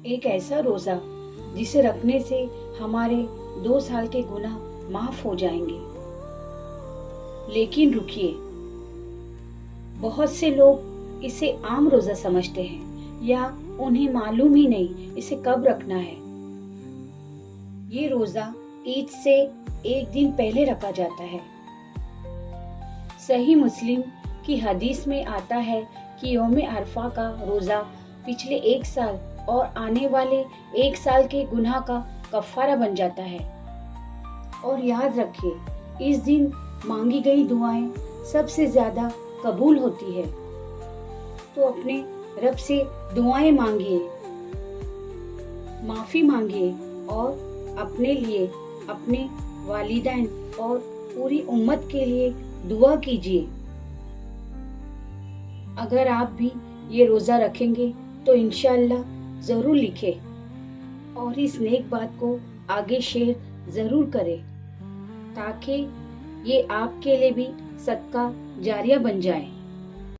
ایک ایسا روزہ جسے رکھنے سے ہمارے 2 سال کے گناہ معاف ہو جائیں گے۔ لیکن رکیے، بہت سے لوگ اسے عام روزہ سمجھتے ہیں یا انہیں معلوم ہی نہیں اسے کب رکھنا ہے۔ یہ روزہ عید سے 1 دن پہلے رکھا جاتا ہے۔ صحیح مسلم کی حدیث میں آتا ہے کہ یوم عرفہ کا روزہ پچھلے 1 سال اور آنے والے 1 سال کے گناہ کا کفارہ بن جاتا ہے۔ اور یاد رکھیے، اس دن مانگی گئی دعائیں سب سے زیادہ قبول ہوتی ہے۔ تو اپنے رب سے دعائیں مانگیے، معافی مانگیے اور اپنے لیے، اپنے والدین اور پوری امت کے لیے دعا کیجیے۔ اگر آپ بھی یہ روزہ رکھیں گے تو انشاءاللہ ضرور لکھیں اور اس نیک بات کو آگے شیئر ضرور کریں تاکہ یہ آپ کے لیے بھی صدقہ جاریہ بن جائے۔